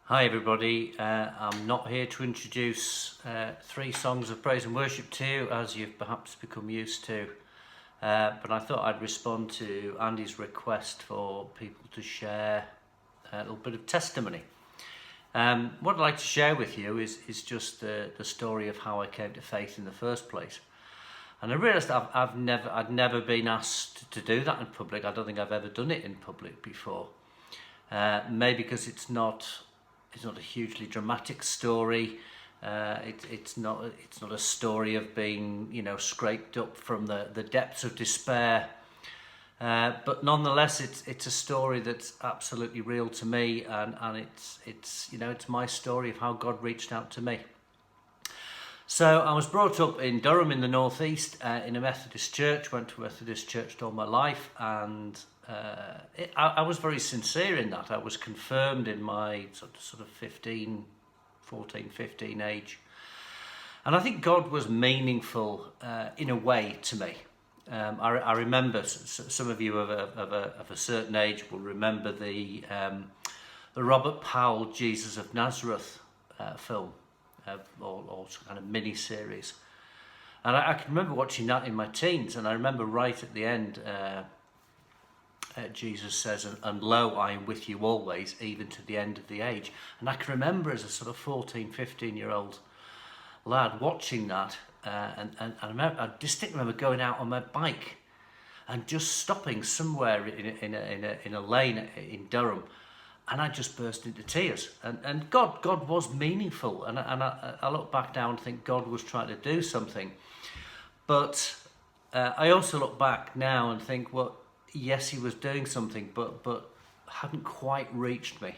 Hi everybody, I'm not here to introduce three songs of praise and worship to you as you've perhaps become used to, but I thought I'd respond to Andy's request for people to share a little bit of testimony. What I'd like to share with you is just the story of how I came to faith in the first place. And I realised I'd never been asked to do that in public. I don't think I've ever done it in public before. Maybe because it's not a hugely dramatic story. It's not a story of being scraped up from the depths of despair. But nonetheless, it's a story that's absolutely real to me, and it's my story of how God reached out to me. So I was brought up in Durham in the northeast in a Methodist church. Went to a Methodist church all my life, and I was very sincere in that. I was confirmed in my sort of 15 age. And I think God was meaningful in a way to me. I remember, some of you of a certain age will remember the Robert Powell Jesus of Nazareth film, or kind of mini-series. And I can remember watching that in my teens, and I remember right at the end, Jesus says, and lo, I am with you always, even to the end of the age. And I can remember as a sort of 14, 15-year-old lad watching that, and I distinctly remember going out on my bike and just stopping somewhere in a lane in Durham, and I just burst into tears. And God was meaningful, and I look back now and think God was trying to do something. But I also look back now and think, well, yes, he was doing something, but hadn't quite reached me.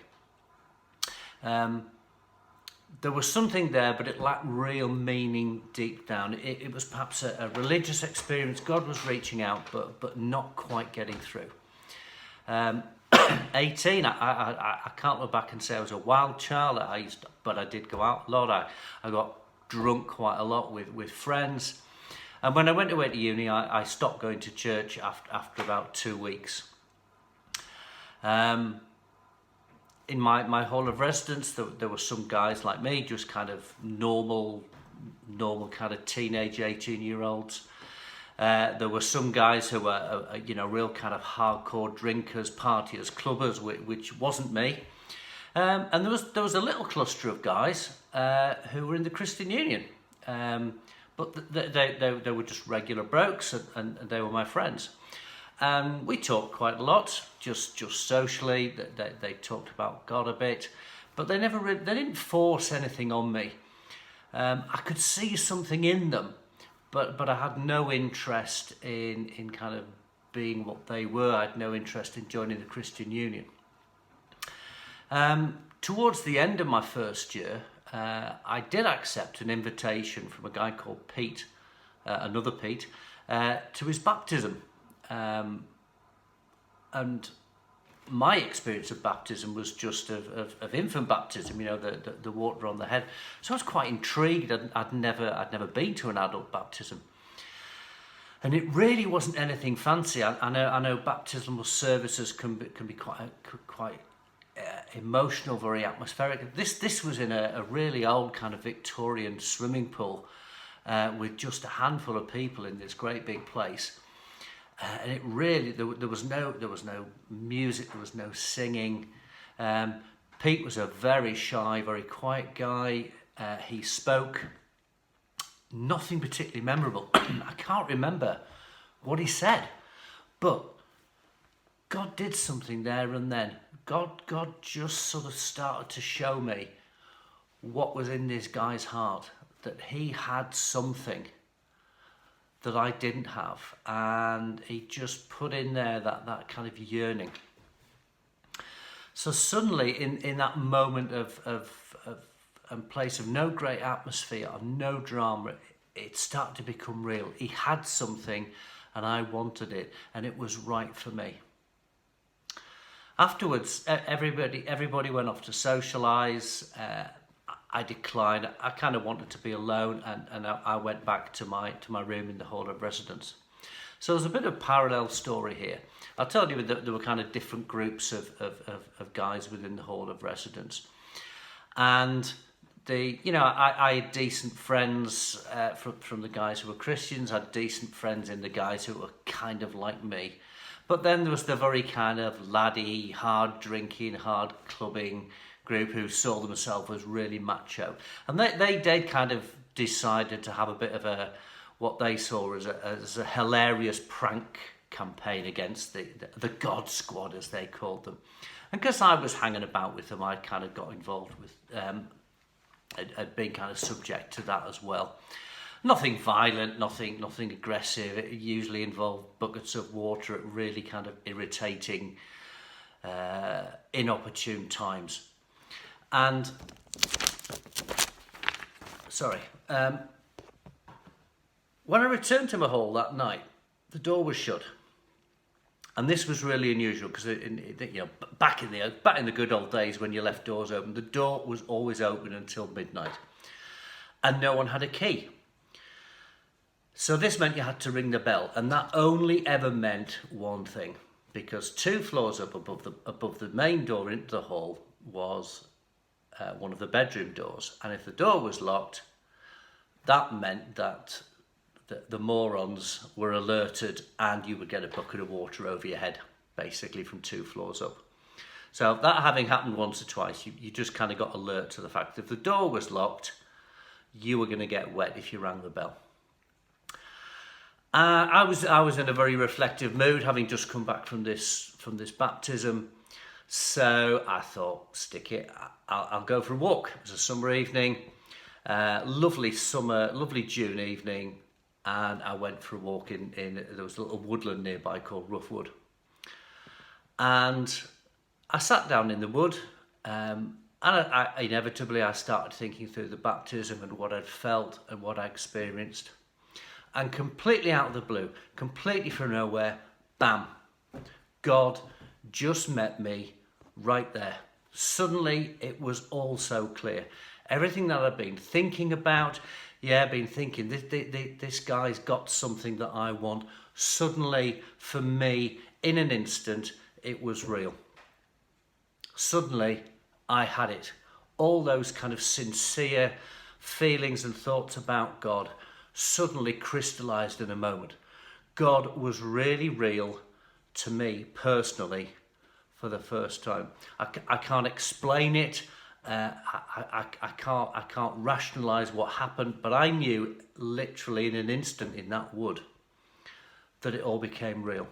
There was something there, but it lacked real meaning deep down. It was perhaps a religious experience. God was reaching out, but not quite getting through. 18, I can't look back and say I was a wild child. But I did go out a lot. I got drunk quite a lot with friends. And when I went away to uni, I stopped going to church after about 2 weeks. In my hall of residence, there were some guys like me, just kind of normal kind of teenage 18-year-olds. There were some guys who were, real kind of hardcore drinkers, partiers, clubbers, which wasn't me. And there was a little cluster of guys who were in the Christian Union. But they were just regular blokes, and they were my friends. And we talked quite a lot, just socially. They talked about God a bit, but they didn't force anything on me. I could see something in them, but I had no interest in kind of being what they were. I had no interest in joining the Christian Union. Towards the end of my first year, I did accept an invitation from a guy called Pete, another Pete, to his baptism. And my experience of baptism was just of infant baptism, the water on the head. So I was quite intrigued. I'd never been to an adult baptism. And it really wasn't anything fancy. I know baptismal services can be quite emotional, very atmospheric. This was in a really old kind of Victorian swimming pool with just a handful of people in this great big place, and it really there was no music, there was no singing. Pete was a very shy, very quiet guy. He spoke nothing particularly memorable. I can't remember what he said, but God did something there and then. God just sort of started to show me what was in this guy's heart, that he had something that I didn't have, and he just put in there that kind of yearning. So suddenly, in that moment of place of no great atmosphere, of no drama, it started to become real. He had something, and I wanted it, and it was right for me. Afterwards, everybody went off to socialise. I declined. I kind of wanted to be alone, and I went back to my room in the hall of residence. So there's a bit of parallel story here. I told you that there were kind of different groups of guys within the hall of residence. And I had decent friends from the guys who were Christians. I had decent friends in the guys who were kind of like me. But then there was the very kind of laddie, hard drinking, hard clubbing group who saw themselves as really macho. And they kind of decided to have a bit of what they saw as a hilarious prank campaign against the God Squad, as they called them. And because I was hanging about with them, I kind of got involved with had been kind of subject to that as well. Nothing violent, nothing aggressive. It usually involved buckets of water at really kind of irritating, inopportune times. And when I returned to my hall that night, the door was shut. And this was really unusual because, back in the good old days when you left doors open, the door was always open until midnight, and no one had a key. So this meant you had to ring the bell, and that only ever meant one thing, because 2 floors up above the main door into the hall was one of the bedroom doors, and if the door was locked, that meant that the morons were alerted and you would get a bucket of water over your head, basically from 2 floors up. So that having happened once or twice, you just kind of got alert to the fact that if the door was locked, you were going to get wet if you rang the bell. I was in a very reflective mood, having just come back from this baptism. So I thought, stick it, I'll go for a walk. It was a summer evening, lovely June evening. And I went for a walk in there was a little woodland nearby called Roughwood. And I sat down in the wood, and I inevitably started thinking through the baptism and what I'd felt and what I experienced. And completely out of the blue, completely from nowhere, bam, God just met me right there. Suddenly it was all so clear. Everything that I'd been thinking about, been thinking, this guy's got something that I want. Suddenly, for me, in an instant, it was real. Suddenly, I had it. All those kind of sincere feelings and thoughts about God suddenly crystallized in a moment. God was really real to me personally for the first time. I can't explain it. I can't rationalize what happened, but I knew literally in an instant in that wood that it all became real.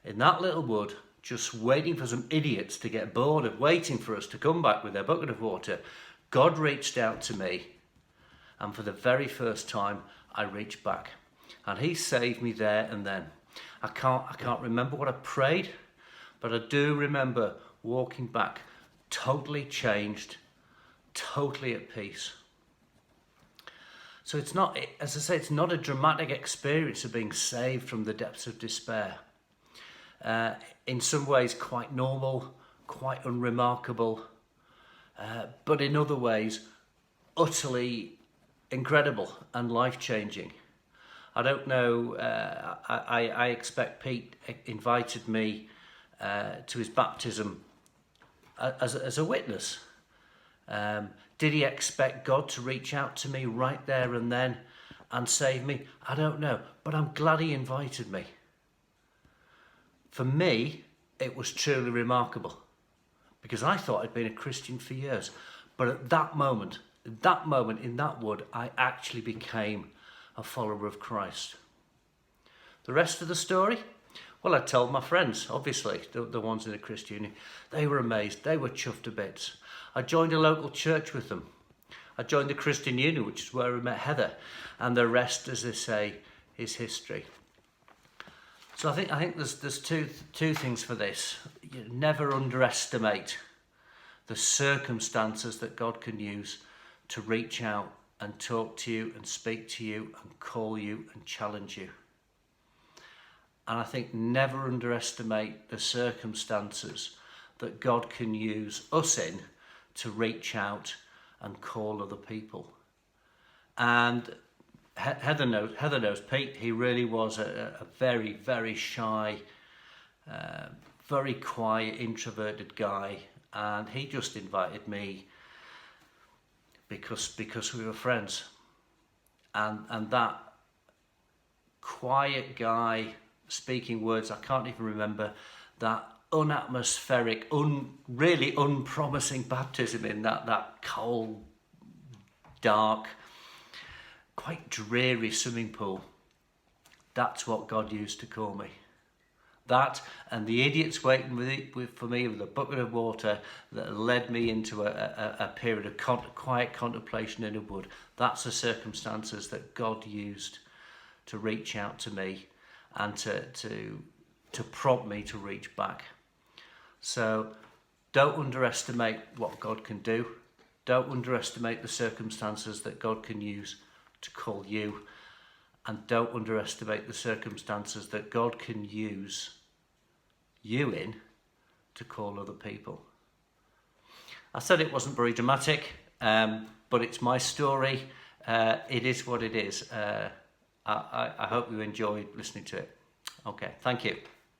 In that little wood, just waiting for some idiots to get bored of waiting for us to come back with their bucket of water, God reached out to me, and for the very first time I reached back, and he saved me there and then. I can't remember what I prayed, but I do remember walking back totally changed, totally at peace. So it's not, as I say, it's not a dramatic experience of being saved from the depths of despair. In some ways quite normal, quite unremarkable, but in other ways utterly incredible and life-changing. I don't know, I expect Pete invited me to his baptism as a witness. Did he expect God to reach out to me right there and then and save me? I don't know, but I'm glad he invited me. For me, it was truly remarkable because I thought I'd been a Christian for years. But at that moment in that wood, I actually became a follower of Christ. The rest of the story? Well, I told my friends, obviously, the ones in the Christian Union. They were amazed. They were chuffed to bits. I joined a local church with them. I joined the Christian Union, which is where I met Heather. And the rest, as they say, is history. So I think there's two things for this. You never underestimate the circumstances that God can use to reach out and talk to you and speak to you and call you and challenge you. And I think never underestimate the circumstances that God can use us in to reach out and call other people. And Heather knows Pete. He really was a very, very shy, very quiet, introverted guy. And he just invited me because we were friends. And that quiet guy speaking words I can't even remember, that unatmospheric, really unpromising baptism in that cold, dark, quite dreary swimming pool. That's what God used to call me. That and the idiots waiting for me with a bucket of water that led me into a period of quiet contemplation in a wood. That's the circumstances that God used to reach out to me and to prompt me to reach back. So don't underestimate what God can do. Don't underestimate the circumstances that God can use to call you. And don't underestimate the circumstances that God can use you in to call other people. I said it wasn't very dramatic, but it's my story. It is what it is. I hope you enjoyed listening to it. Okay, thank you.